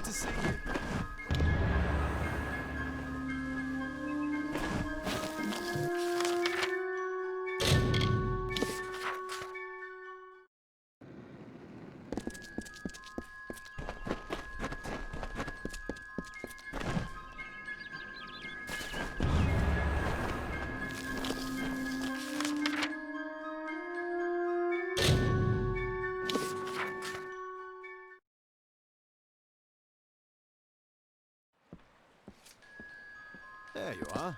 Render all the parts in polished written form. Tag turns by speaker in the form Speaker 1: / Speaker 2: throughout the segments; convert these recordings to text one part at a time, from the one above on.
Speaker 1: to see you. There you are.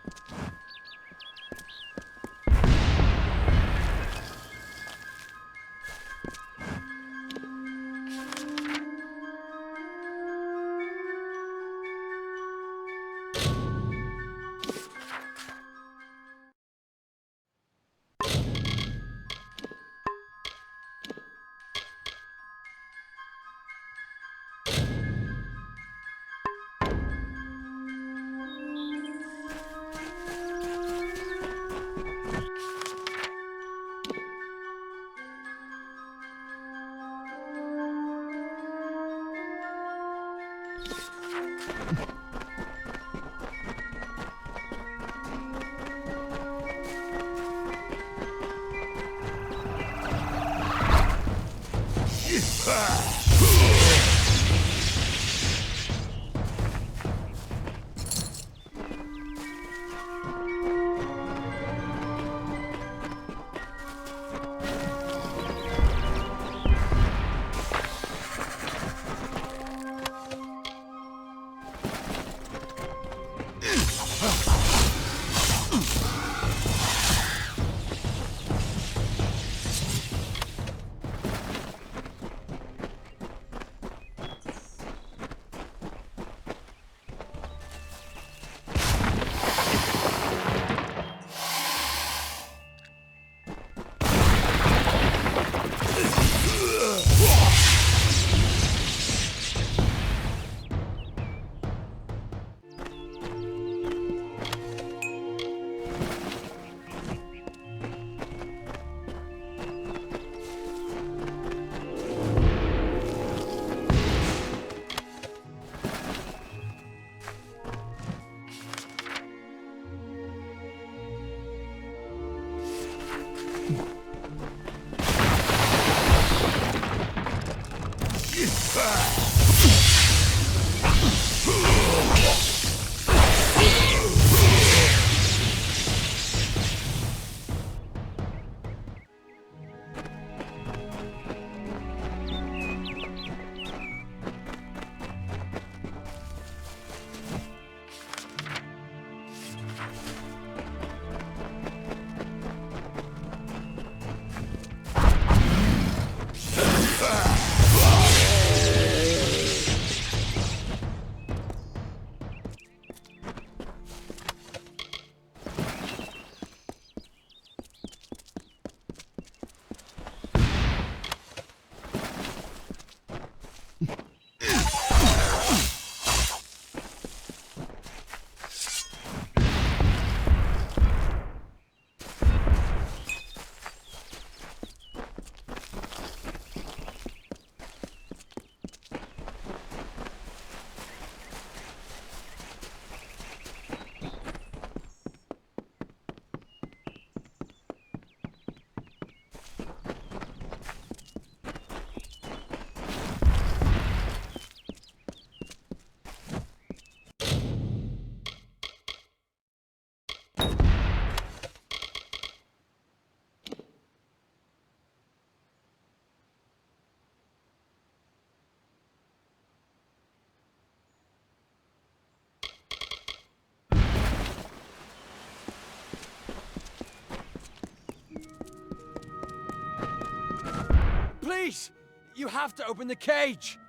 Speaker 2: Please! You have to open the cage!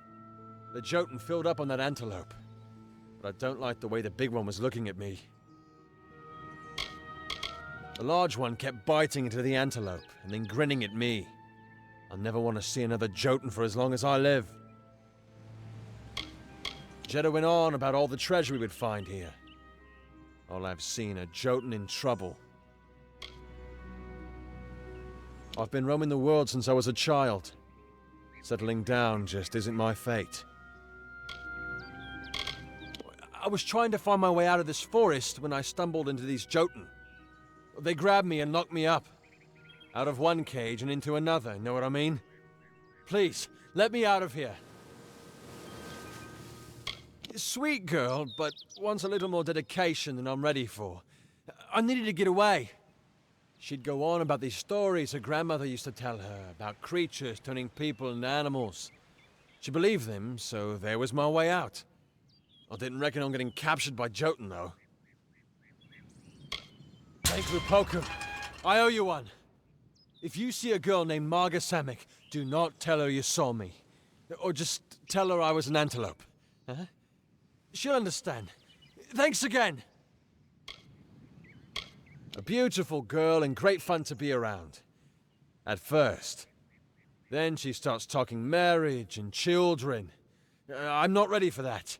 Speaker 2: The Jotun filled up on that antelope. But I don't like the way the big one was looking at me. The large one kept biting into the antelope and then grinning at me. I'll never want to see another Jotun for as long as I live. Jeddah went on about all the treasure we would find here. All I've seen are Jotun in trouble. I've been roaming the world since I was a child. Settling down just isn't my fate. I was trying to find my way out of this forest when I stumbled into these Jotun. They grabbed me and locked me up. Out of one cage and into another, know what I mean? Please, let me out of here. Sweet girl, but wants a little more dedication than I'm ready for. I needed to get away. She'd go on about these stories her grandmother used to tell her, about creatures turning people into animals. She believed them, so there was my way out. I didn't reckon on getting captured by Jotun, though. Thank you, Pokum. I owe you one. If you see a girl named Marga Samek, do not tell her you saw me. Or just tell her I was an antelope. Huh? She'll understand. Thanks again. A beautiful girl and great fun to be around. At first. Then she starts talking marriage and children. I'm not ready for that.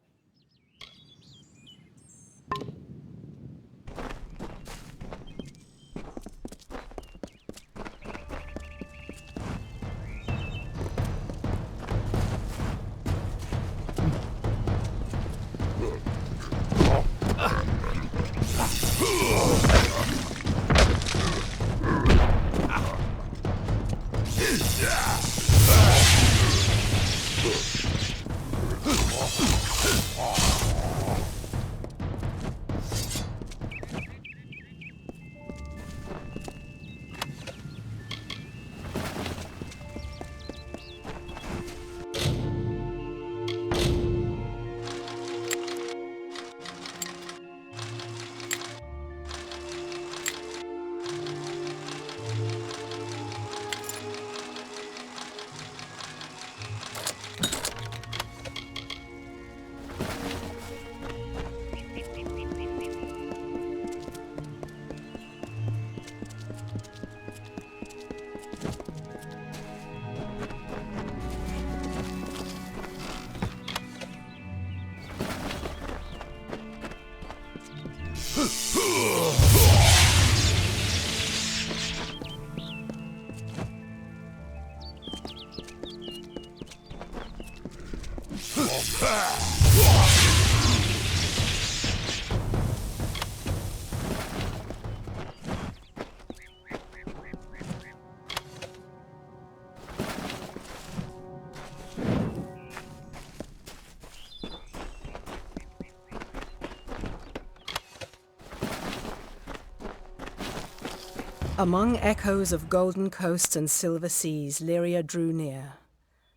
Speaker 3: Among echoes of golden coasts and silver seas, Lyria drew near.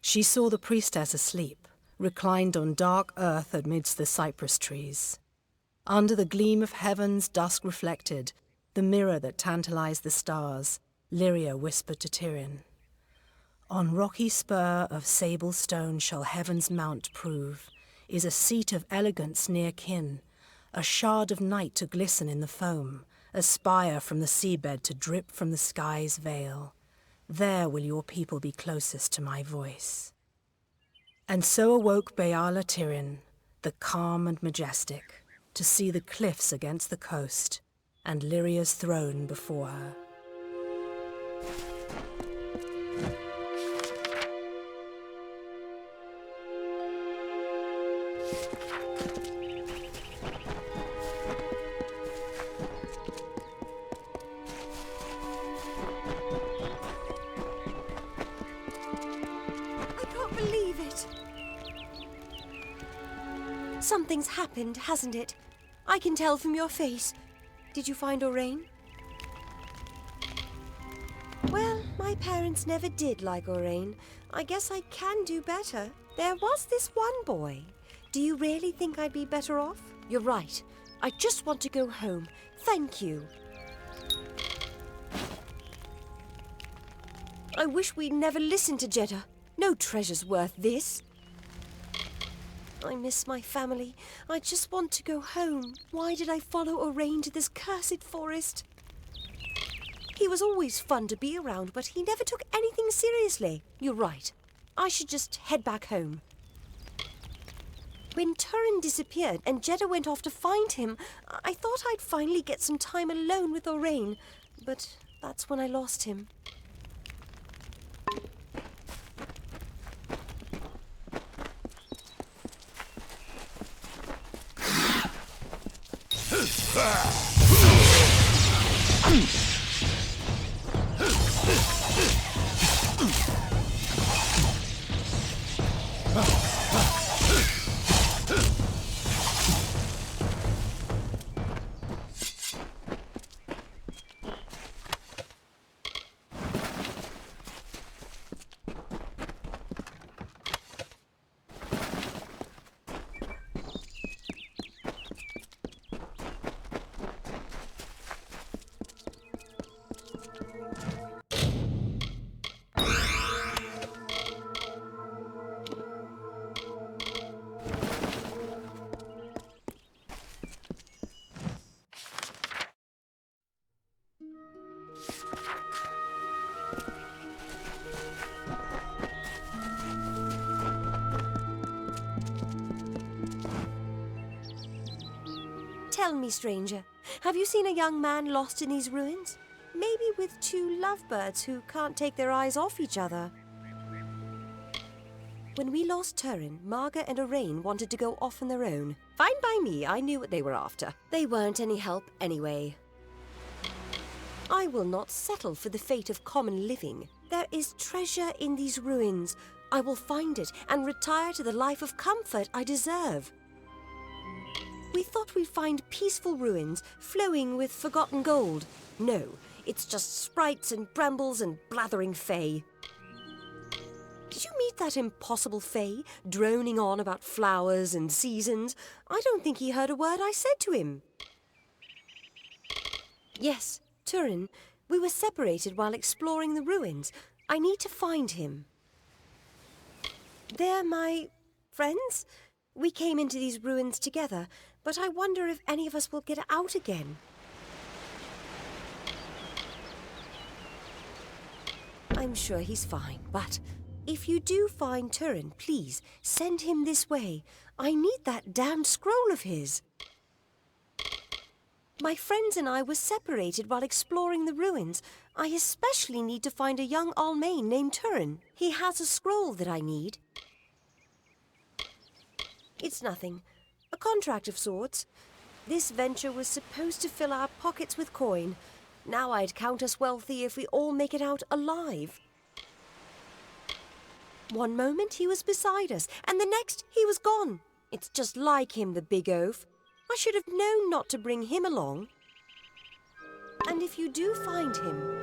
Speaker 3: She saw the priestess asleep, reclined on dark earth amidst the cypress trees. Under the gleam of heaven's dusk reflected, the mirror that tantalized the stars, Lyria whispered to Tyrion, "On rocky spur of sable stone shall heaven's mount prove, is a seat of elegance near kin, a shard of night to glisten in the foam, a spire from the seabed to drip from the sky's veil. There will your people be closest to my voice." And so awoke Beala Tyrion, the calm and majestic, to see the cliffs against the coast, and Lyria's throne before her.
Speaker 4: Something's happened, hasn't it? I can tell from your face. Did you find Owain? Well, my parents never did like Owain. I guess I can do better. There was this one boy. Do you really think I'd be better off? You're right. I just want to go home. Thank you. I wish we'd never listened to Jeddah. No treasure's worth this. I miss my family. I just want to go home. Why did I follow Owain to this cursed forest? He was always fun to be around, but he never took anything seriously. You're right. I should just head back home. When Turin disappeared and Jeddah went off to find him, I thought I'd finally get some time alone with Owain, but that's when I lost him. Tell me, stranger, have you seen a young man lost in these ruins? Maybe with two lovebirds who can't take their eyes off each other. When we lost Turin, Marga and Arain wanted to go off on their own. Fine by me, I knew what they were after. They weren't any help anyway. I will not settle for the fate of common living. There is treasure in these ruins. I will find it and retire to the life of comfort I deserve. We thought we'd find peaceful ruins flowing with forgotten gold. No, it's just sprites and brambles and blathering fae. Did you meet that impossible fae, droning on about flowers and seasons? I don't think he heard a word I said to him. Yes, Turin. We were separated while exploring the ruins. I need to find him. They're my friends? We came into these ruins together, but I wonder if any of us will get out again. I'm sure he's fine, but if you do find Turin, please send him this way. I need that damned scroll of his. My friends and I were separated while exploring the ruins. I especially need to find a young Almain named Turin. He has a scroll that I need. It's nothing. A contract of sorts. This venture was supposed to fill our pockets with coin. Now I'd count us wealthy if we all make it out alive. One moment he was beside us, and the next he was gone. It's just like him, the big oaf. I should have known not to bring him along. And if you do find him...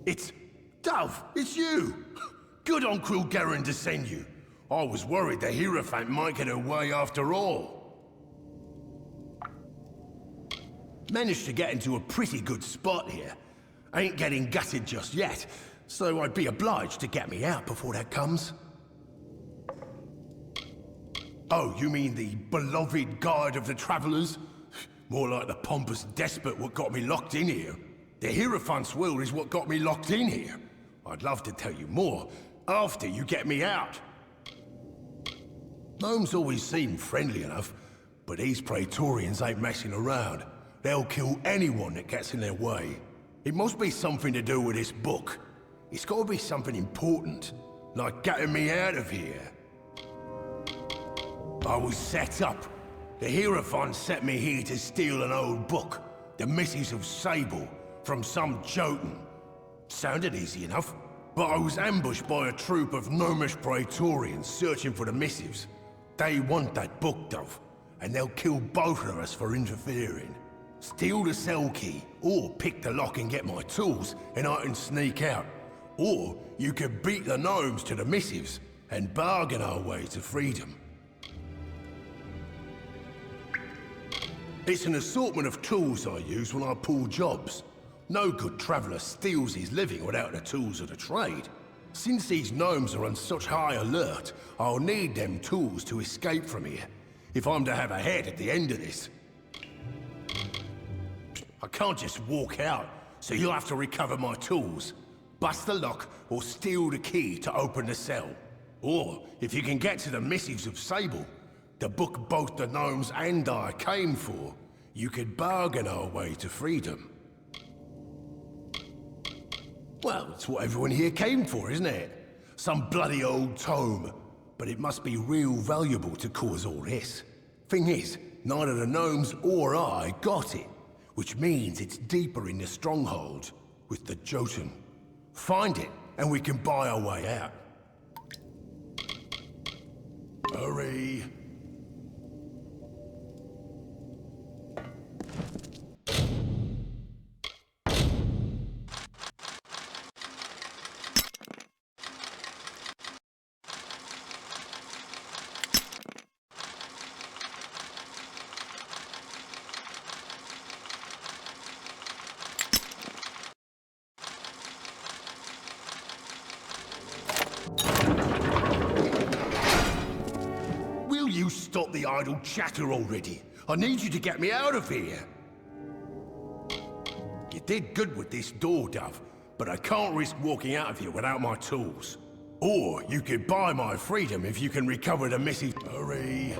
Speaker 1: It's... Dove, it's you! Good on Cruel Garen to send you. I was worried the Hierophant might get away after all. Managed to get into a pretty good spot here. Ain't getting gutted just yet, so I'd be obliged to get me out before that comes. Oh, you mean the beloved guide of the travellers? More like the pompous despot what got me locked in here. The Hierophant's will is what got me locked in here. I'd love to tell you more, after you get me out. Gnomes always seem friendly enough, but these Praetorians ain't messing around. They'll kill anyone that gets in their way. It must be something to do with this book. It's gotta be something important, like getting me out of here. I was set up. The Hierophant set me here to steal an old book, the Missives of Sable, from some Jotun. Sounded easy enough, but I was ambushed by a troop of gnomish Praetorians searching for the missives. They want that book, Dove, and they'll kill both of us for interfering. Steal the cell key, or pick the lock and get my tools, and I can sneak out. Or you could beat the gnomes to the missives, and bargain our way to freedom. It's an assortment of tools I use when I pull jobs. No good traveller steals his living without the tools of the trade. Since these gnomes are on such high alert, I'll need them tools to escape from here, if I'm to have a head at the end of this. I can't just walk out, so you'll have to recover my tools. Bust the lock, or steal the key to open the cell. Or, if you can get to the missives of Sable, the book both the gnomes and I came for, you could bargain our way to freedom. Well, it's what everyone here came for, isn't it? Some bloody old tome. But it must be real valuable to cause all this. Thing is, neither the gnomes or I got it. Which means it's deeper in the stronghold, with the Jotun. Find it, and we can buy our way out. Hurry. You stop the idle chatter already. I need you to get me out of here. You did good with this door, Dove, but I can't risk walking out of here without my tools. Or you could buy my freedom if you can recover the missing... Hurry.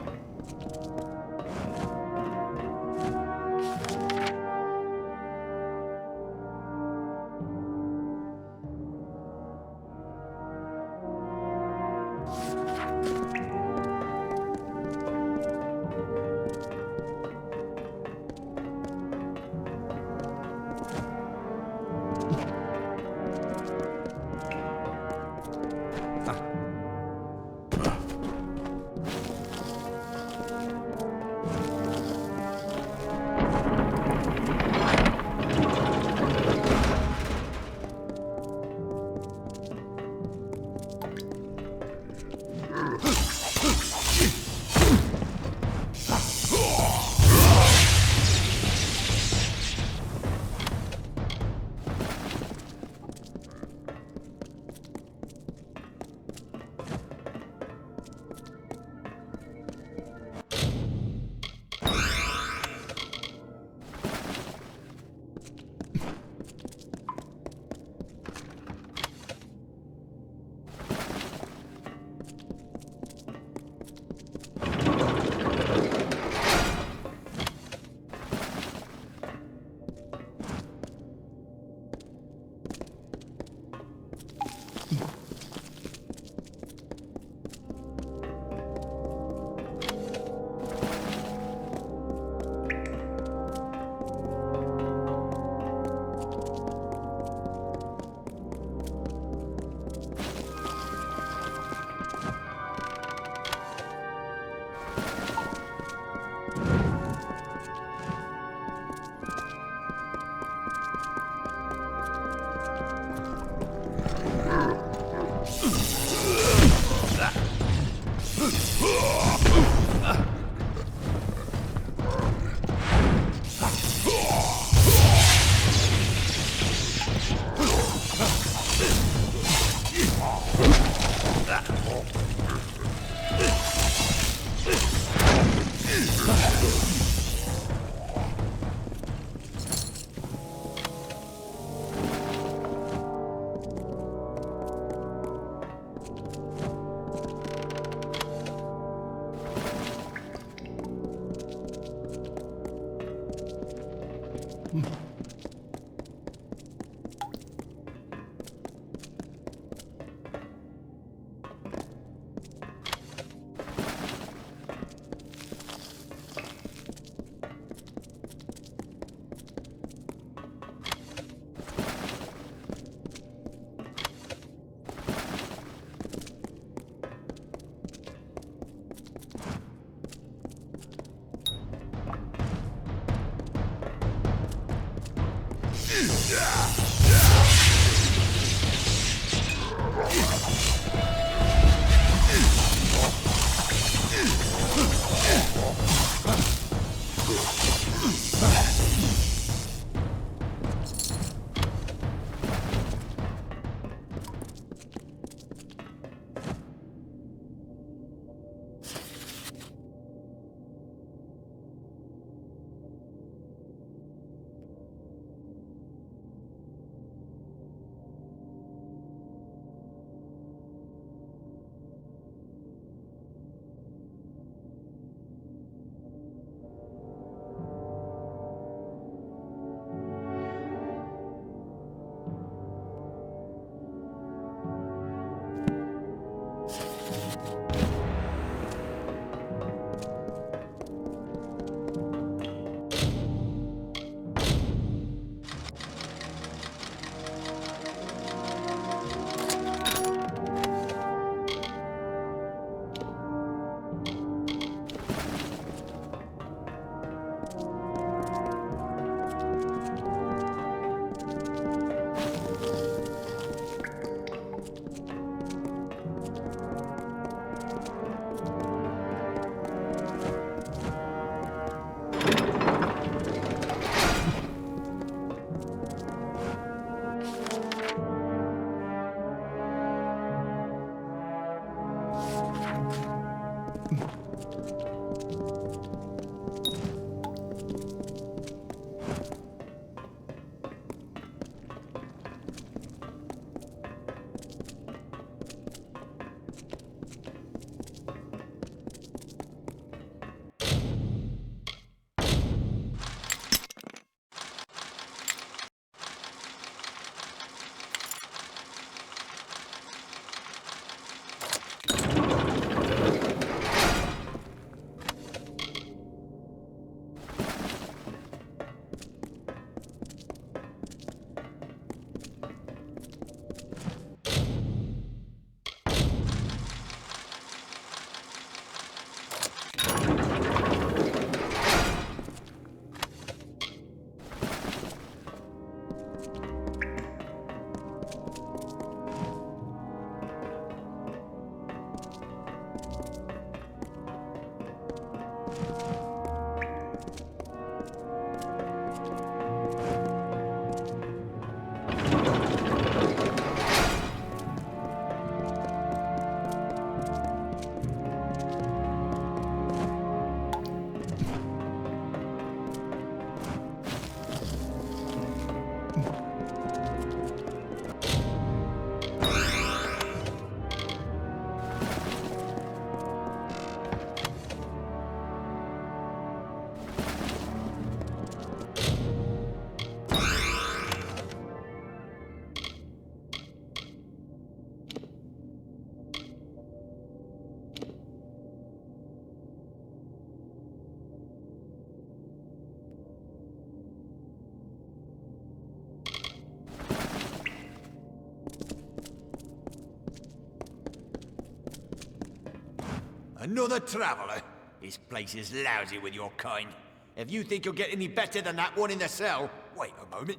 Speaker 5: Another traveller? This place is lousy with your kind. If you think you'll get any better than that one in the cell, wait a moment.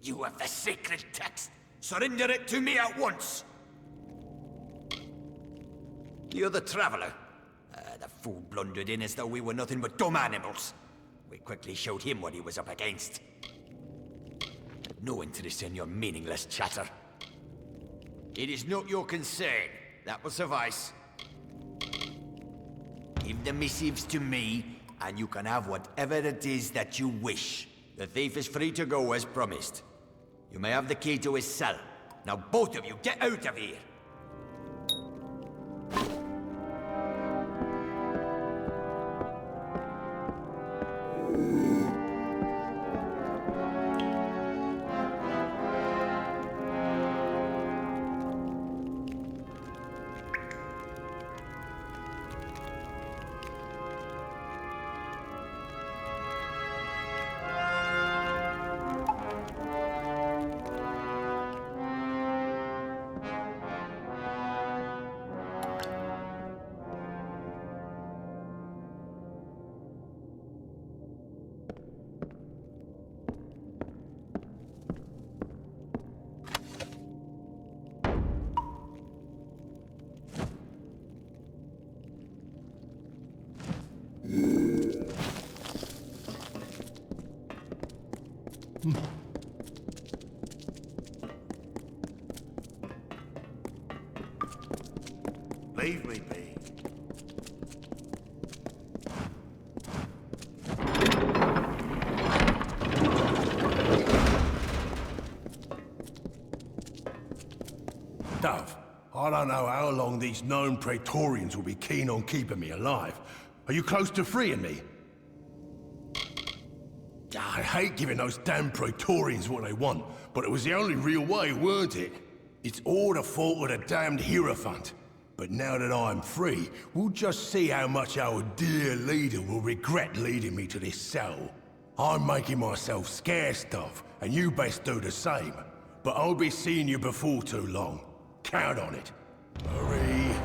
Speaker 5: You have the sacred text. Surrender it to me at once. The other traveller? The fool blundered in as though we were nothing but dumb animals. We quickly showed him what he was up against. No interest in your meaningless chatter. It is not your concern. That will suffice. Give the missives to me, and you can have whatever it is that you wish. The thief is free to go as promised. You may have the key to his cell. Now both of you, get out of here!
Speaker 1: Leave me be. Dove, I don't know how long these known Praetorians will be keen on keeping me alive. Are you close to freeing me? I hate giving those damn Praetorians what they want, but it was the only real way, weren't it? It's all the fault of the damned Hierophant. But now that I'm free, we'll just see how much our dear leader will regret leading me to this cell. I'm making myself scarce, Dove, and you best do the same. But I'll be seeing you before too long. Count on it. Hurry.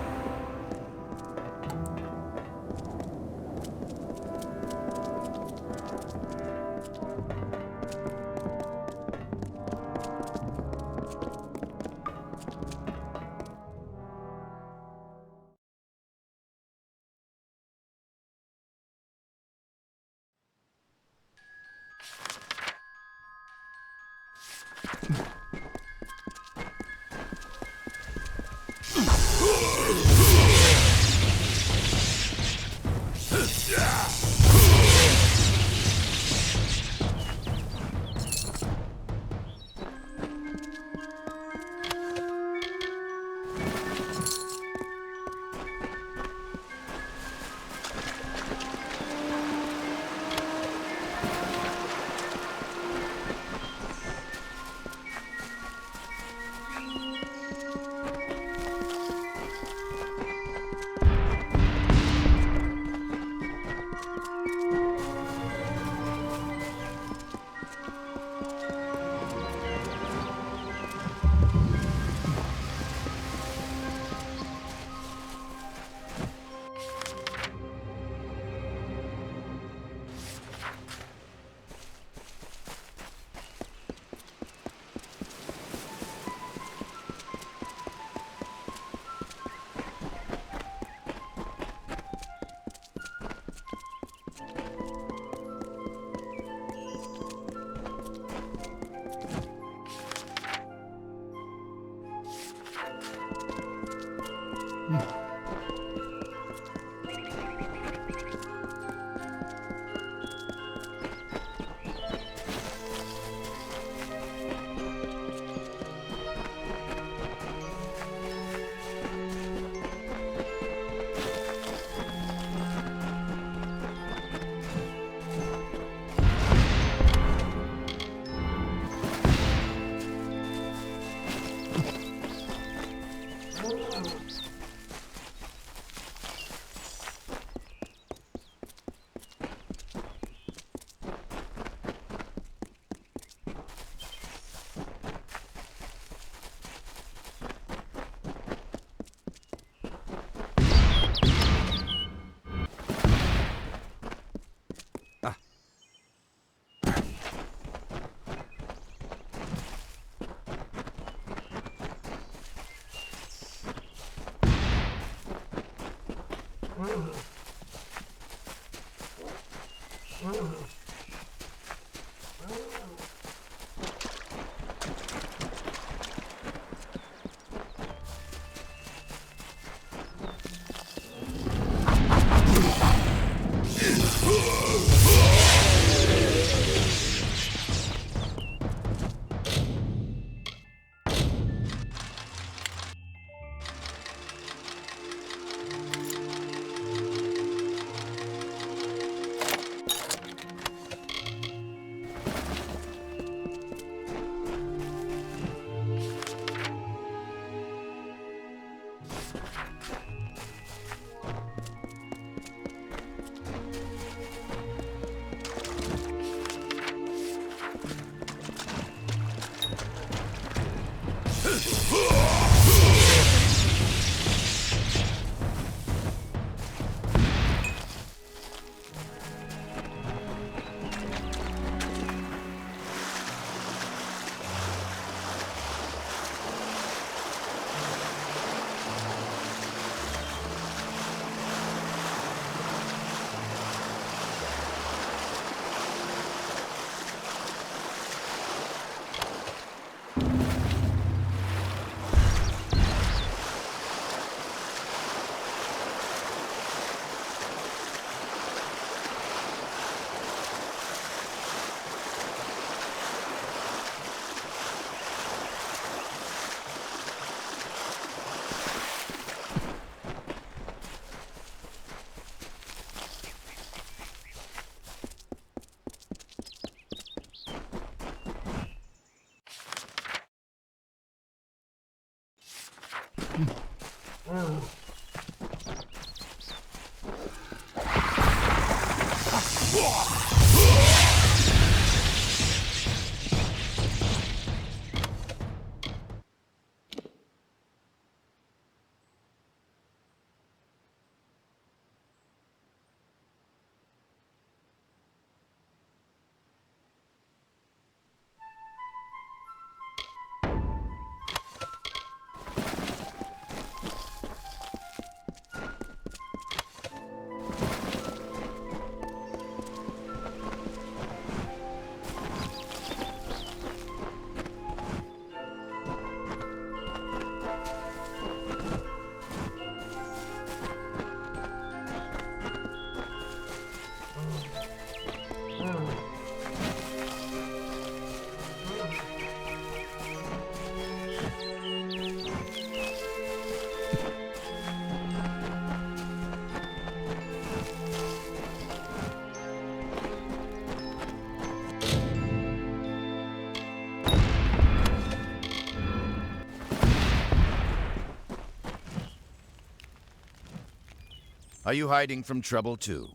Speaker 6: Are you hiding from trouble too?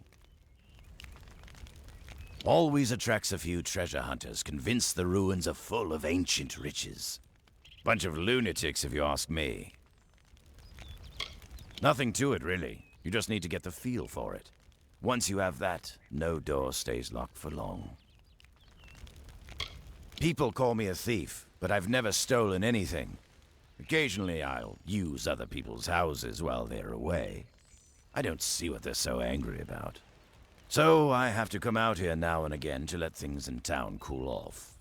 Speaker 6: Always attracts a few treasure hunters, convinced the ruins are full of ancient riches. Bunch of lunatics, if you ask me. Nothing to it, really. You just need to get the feel for it. Once you have that, no door stays locked for long. People call me a thief, but I've never stolen anything. Occasionally I'll use other people's houses while they're away. I don't see what they're so angry about. So I have to come out here now and again to let things in town cool off.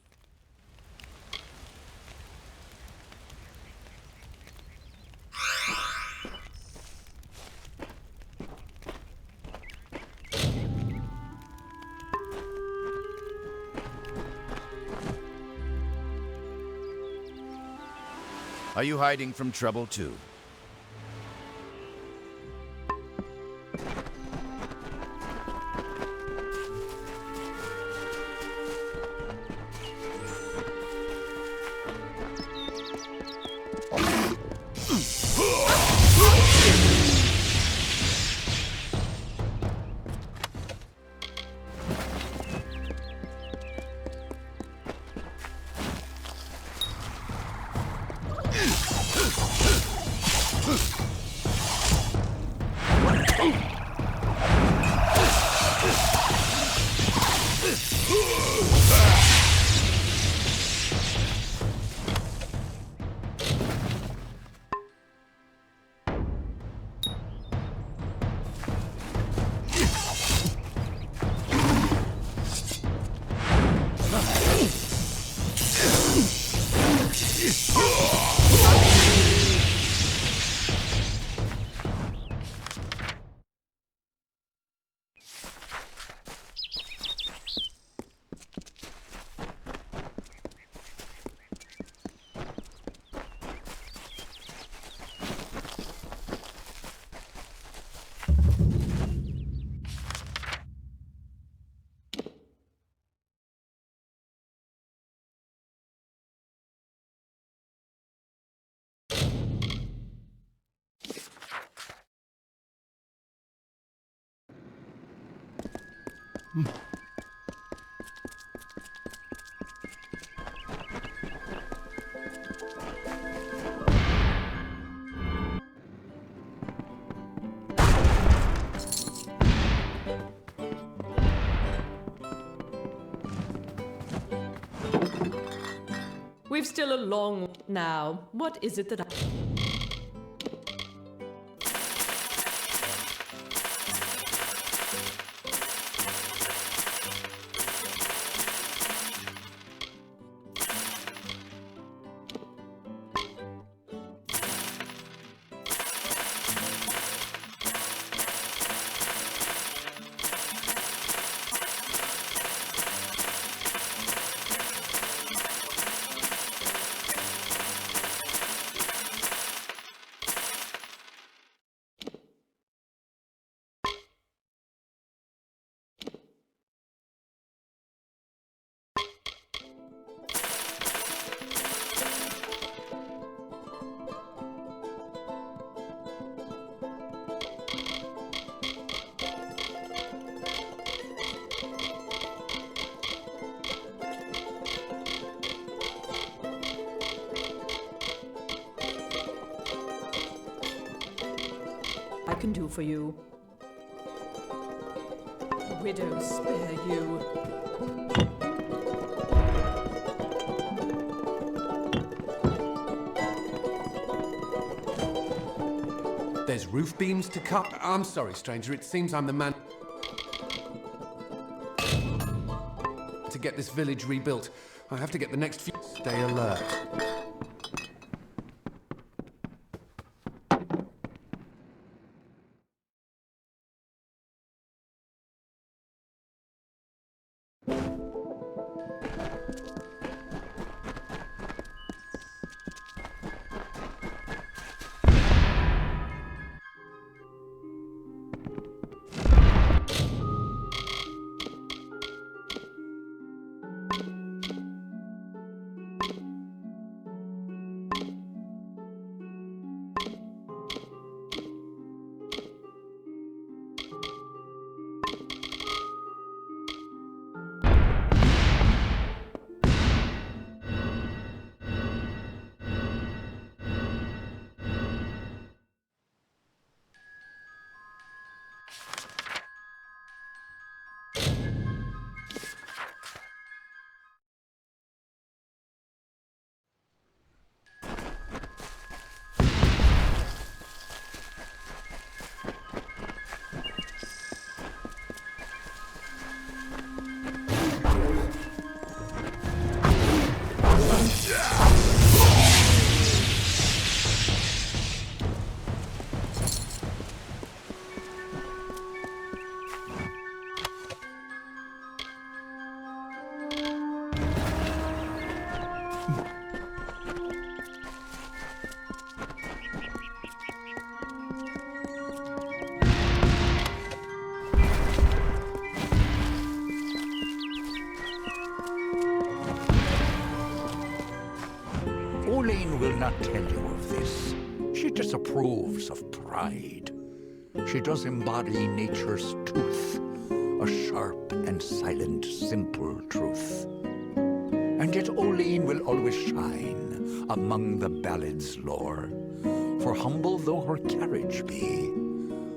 Speaker 6: Are you hiding from trouble too?
Speaker 7: We've still a long now. What is it that I... can do for you. Widows spare you.
Speaker 8: There's roof beams to cut. I'm sorry, stranger. It seems I'm the man to get this village rebuilt. I have to get the next few... Stay alert.
Speaker 9: Marlene will not tell you of this. She disapproves of pride. She does embody nature's tooth, a sharp and silent, simple truth. And yet Olene will always shine among the ballad's lore, for humble though her carriage be,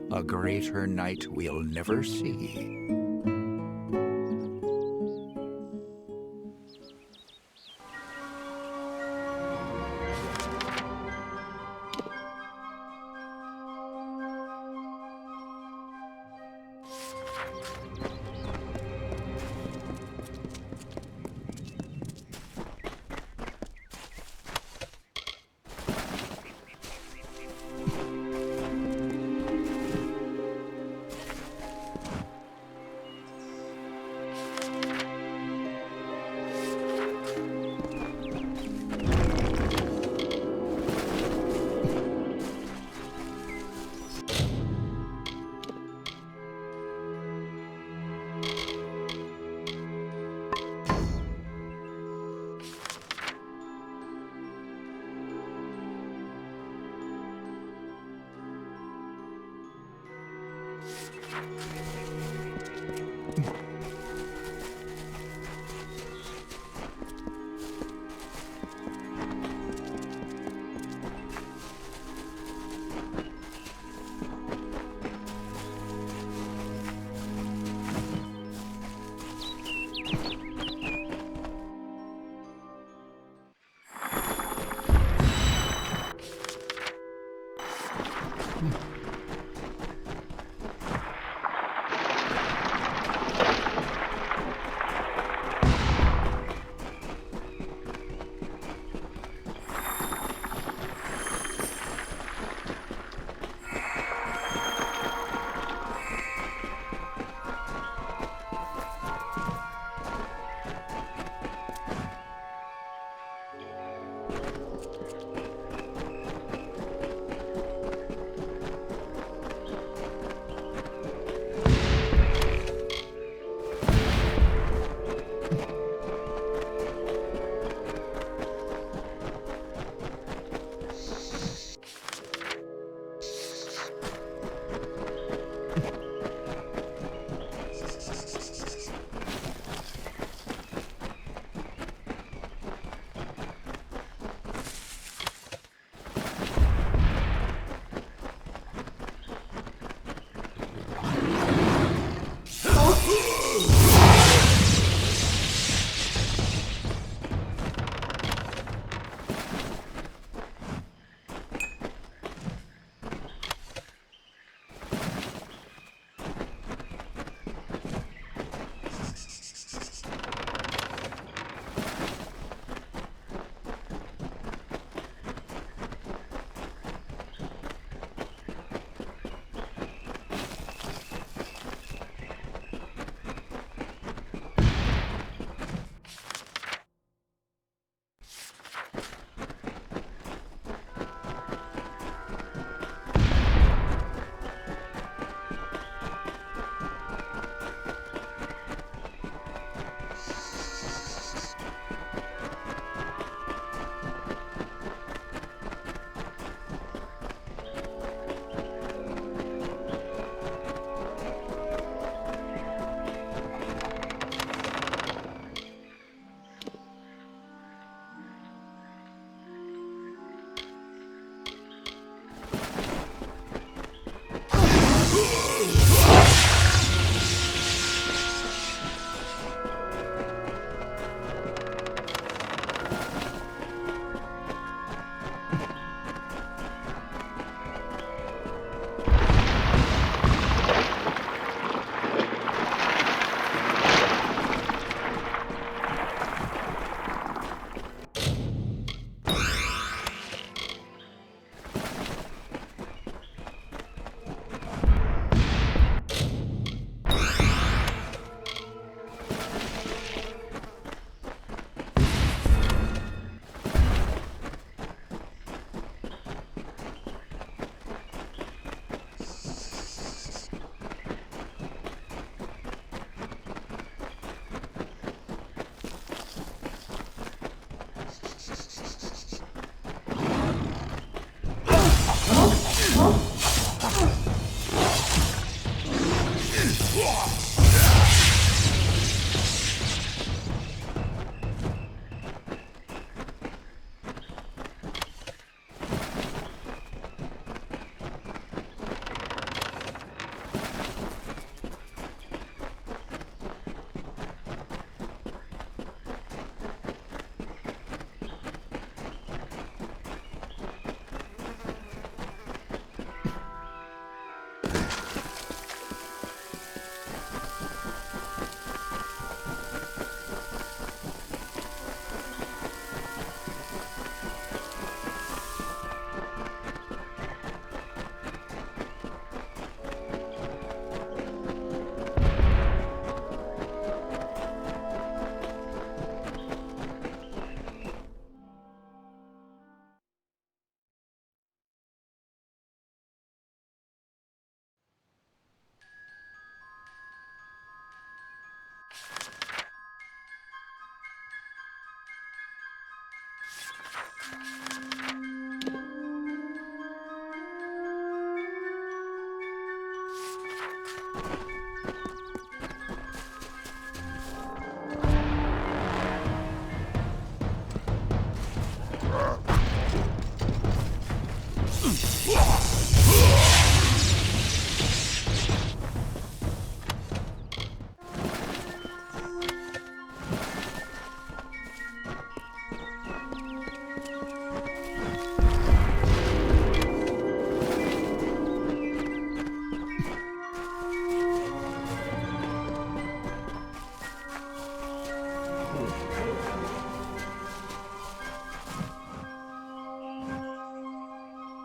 Speaker 9: a greater knight we'll never see.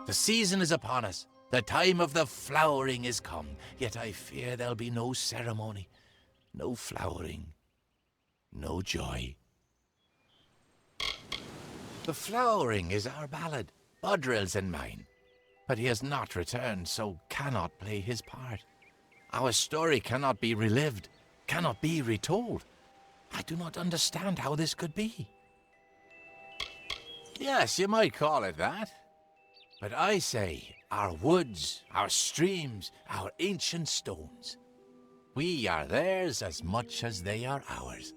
Speaker 6: The season is upon us. The time of the flowering is come. Yet I fear there'll be no ceremony, no flowering, no joy. The flowering is our ballad, Bodril's and mine. But he has not returned, so cannot play his part. Our story cannot be relived, cannot be retold. I do not understand how this could be. Yes, you might call it that. But I say, our woods, our streams, our ancient stones, we are theirs as much as they are ours.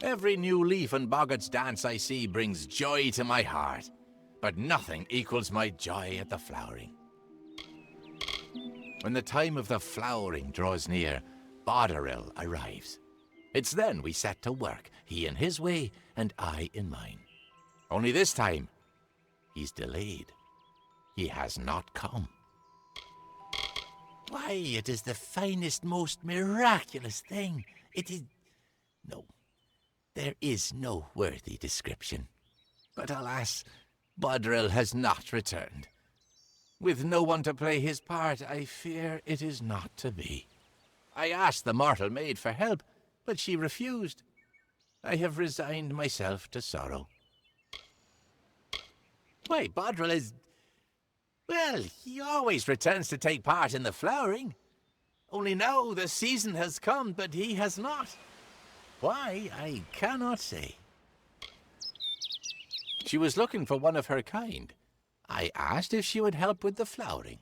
Speaker 6: Every new leaf and boggart's dance I see brings joy to my heart, but nothing equals my joy at the flowering. When the time of the flowering draws near, Bodril arrives. It's then we set to work, he in his way and I in mine. Only this time, he's delayed. He has not come. Why, it is the finest, most miraculous thing. It is... No, there is no worthy description. But alas, Bodril has not returned. With no one to play his part, I fear it is not to be. I asked the mortal maid for help, but she refused. I have resigned myself to sorrow. Why, Bodril is... Well, he always returns to take part in the flowering. Only now the season has come, but he has not. Why, I cannot say. She was looking for one of her kind. I asked if she would help with the flowering.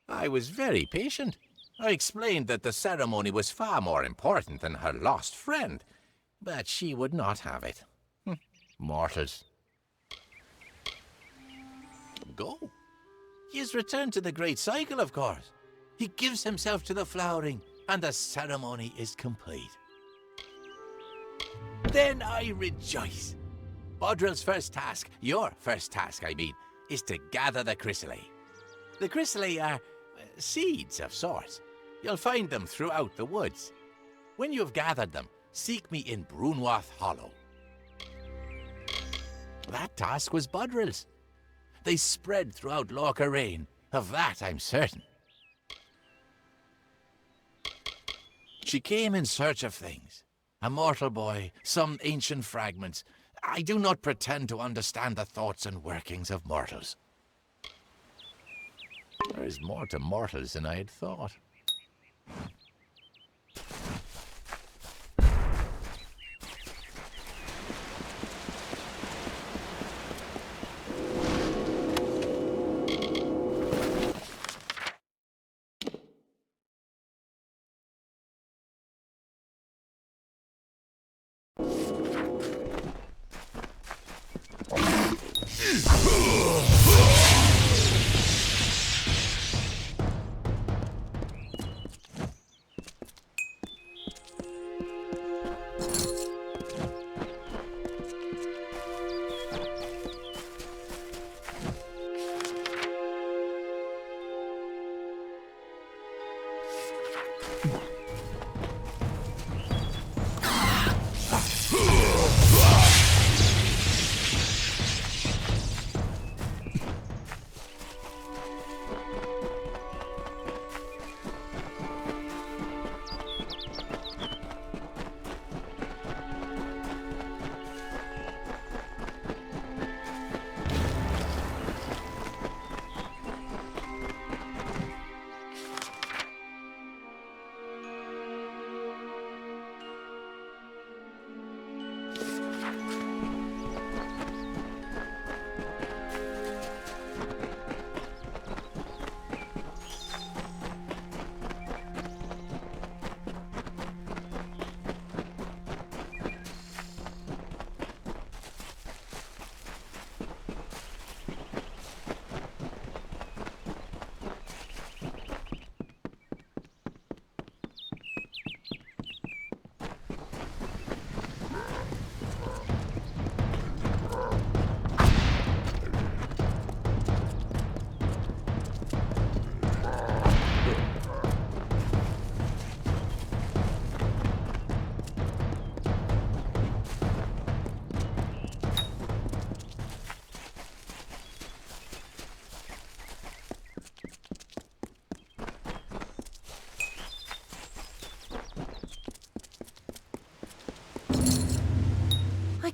Speaker 6: I was very patient. I explained that the ceremony was far more important than her lost friend, but she would not have it. Mortals. Go. He has returned to the great cycle, of course. He gives himself to the flowering, and the ceremony is complete. Then I rejoice. Bodril's first task, your first task, I mean, is to gather the chrysalis. The chrysalis are seeds of sorts. You'll find them throughout the woods. When you've gathered them, seek me in Brunwath Hollow. That task was Bodril's. They spread throughout Lorka-Reyne. Of that I'm certain. She came in search of things. A mortal boy, some ancient fragments. I do not pretend to understand the thoughts and workings of mortals. There is more to mortals than I had thought.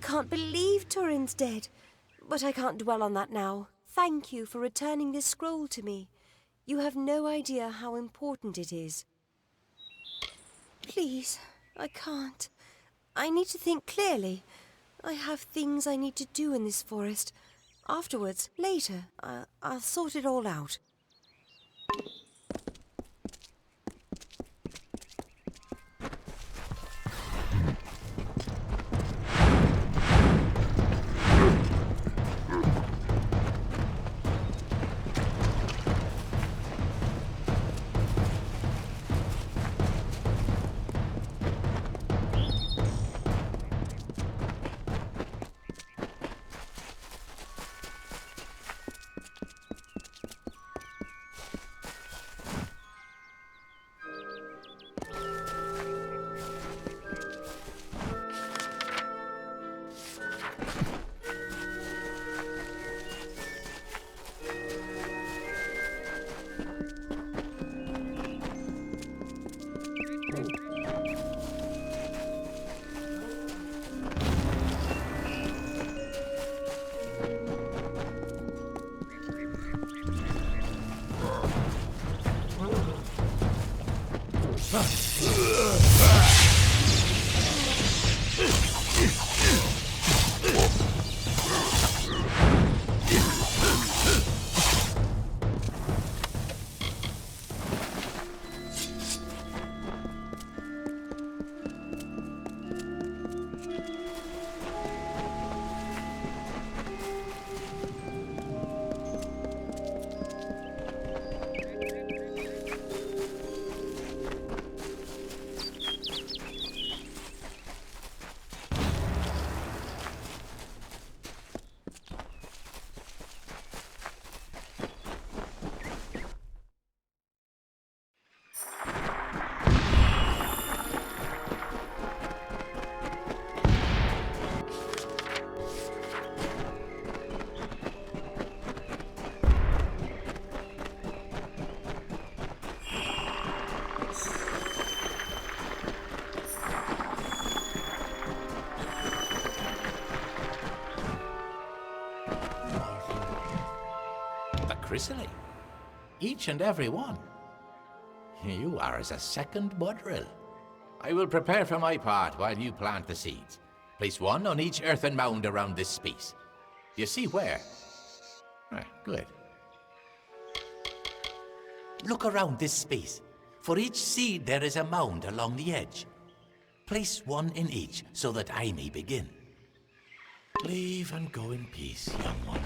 Speaker 4: can't believe Turin's dead. But I can't dwell on that now. Thank you for returning this scroll to me. You have no idea how important it is. Please, I can't. I need to think clearly. I have things I need to do in this forest. Afterwards, later, I'll sort it all out.
Speaker 10: Chrysalis. Each and every one. You are as a second Budrill. I will prepare for my part while you plant the seeds. Place one on each earthen mound around this space. You see where? Good. Look around this space. For each seed there is a mound along the edge. Place one in each so that I may begin. Leave and go in peace, young one.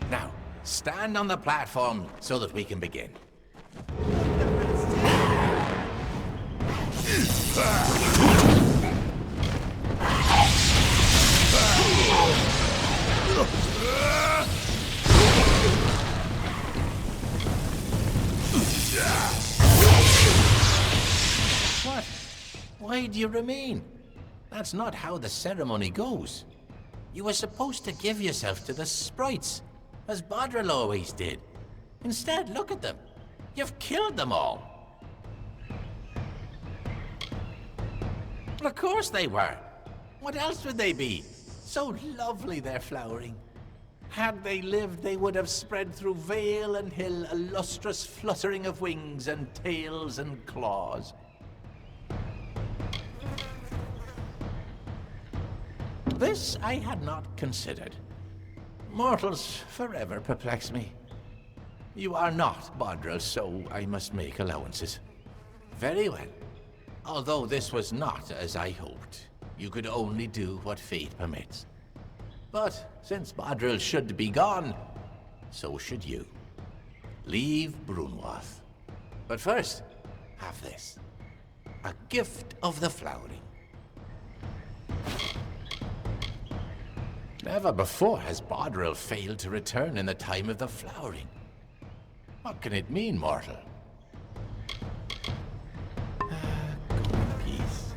Speaker 10: Now, stand on the platform so that we can begin. What? Why do you remain? That's not how the ceremony goes. You were supposed to give yourself to the sprites, as Bodril always did. Instead, look at them. You've killed them all. Well, of course they were. What else would they be? So lovely they're flowering. Had they lived, they would have spread through vale and hill a lustrous fluttering of wings and tails and claws. This I had not considered. Mortals forever perplex me. You are not Bodril, so I must make allowances. Very well. Although this was not as I hoped, you could only do what fate permits. But since Bodril should be gone, so should you. Leave Brunwath. But first, have this. A gift of the flowering. Never before has Bodril failed to return in the time of the flowering. What can it mean, mortal? Go in peace.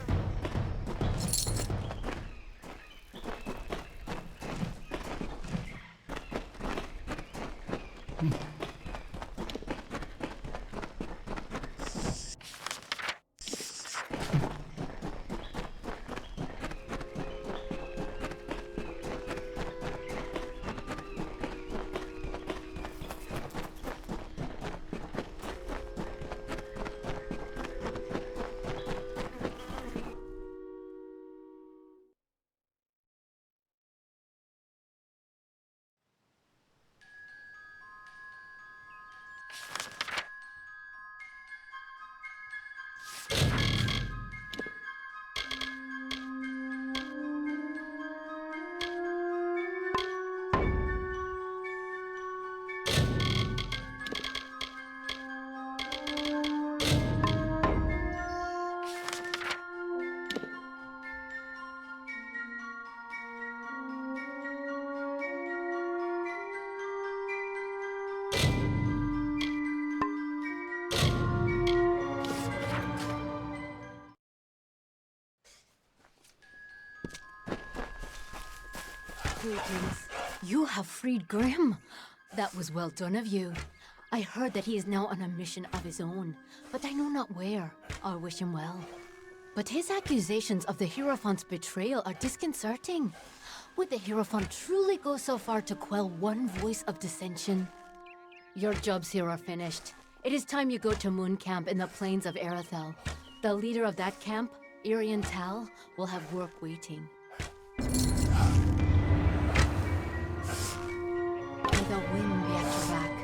Speaker 11: Greetings. You have freed Grimm. That was well done of you. I heard that he is now on a mission of his own, but I know not where. I wish him well. But his accusations of the Hierophant's betrayal are disconcerting. Would the Hierophant truly go so far to quell one voice of dissension? Your jobs here are finished. It is time you go to Moon Camp in the plains of Erethel. The leader of that camp, Irian Tal, will have work waiting. May the wind be at your back.